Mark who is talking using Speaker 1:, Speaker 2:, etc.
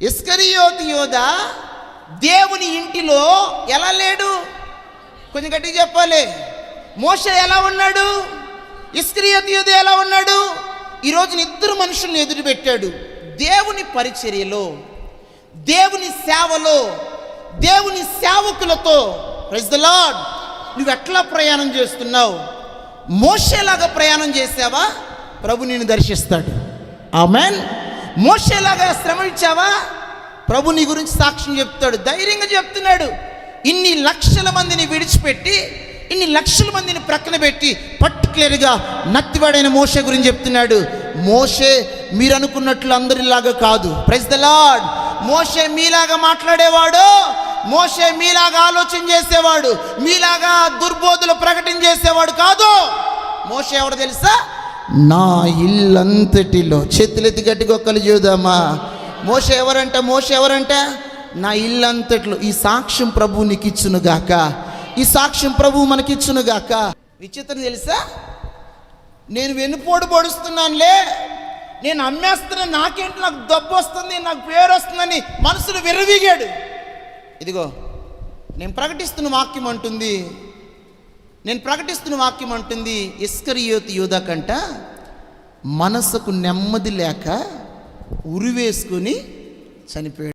Speaker 1: ఇస్కరియోతు యోధ దేవుని ఇంటిలో ఎలా లేడు? కొంచెం గట్టిగా చెప్పాలి. మోషే ఎలా ఉన్నాడు? ఇస్కరియోతు యోధ ఎలా ఉన్నాడు? ఈరోజు ఇద్దరు మనుషుల్ని ఎదురు పెట్టాడు. దేవుని పరిచర్యలో, దేవుని సేవలో, దేవుని సేవకులతో. Praise the lord. నువ్వు ఎట్లా ప్రయాణం చేస్తున్నావు? మోషేలాగా ప్రయాణం చేసావా? ప్రభు నిన్ను దర్శిస్తాడు. ఆమేన్. మోషేలాగా శ్రమ ఇచ్చావా? ప్రభు నీ గురించి సాక్ష్యం చెప్తాడు. ధైర్యంగా చెప్తున్నాడు. ఇన్ని లక్షల మందిని విడిచిపెట్టి, ఇన్ని లక్షల మందిని ప్రక్కన పెట్టి పర్టికులర్గా నత్తివాడైన మోషే గురించి చెప్తున్నాడు. మోషే మీరు అనుకున్నట్లు అందరిలాగా కాదు. Praise the lord. మోషే మీలాగా మాట్లాడేవాడు, మోషే మీలాగా ఆలోచన చేసేవాడు, మీలాగా దుర్బోధులు ప్రకటన చేసేవాడు కాదు. మోషే ఎవరు తెలుసా? నా ఇల్లంతటిలో. చేతులెత్తి గట్టిగా ఒక్కలు చూద్దామా. మోషే ఎవరంట? మోషే ఎవరంట? నా ఇల్లంతట్లో. ఈ సాక్ష్యం ప్రభు నీకు ఇచ్చునుగాక. ఈ సాక్ష్యం ప్రభు మనకిచ్చునుగాక. విచిత్రం తెలుసా? నేను వెన్నుపోటు పొడుస్తున్నానులే, నేను అమ్మేస్తున్నాను, నాకేంటి, నాకు దెబ్బ వస్తుంది, నాకు పేరు వస్తుందని మనసులో విర్రవీగాడు. ఇదిగో నేను ప్రకటిస్తున్న వాక్యం అంటుంది, ఇస్కరియోతు యోధ కంట మనసుకు నెమ్మది లేక ఉరివేసుకొని చనిపోయాడు.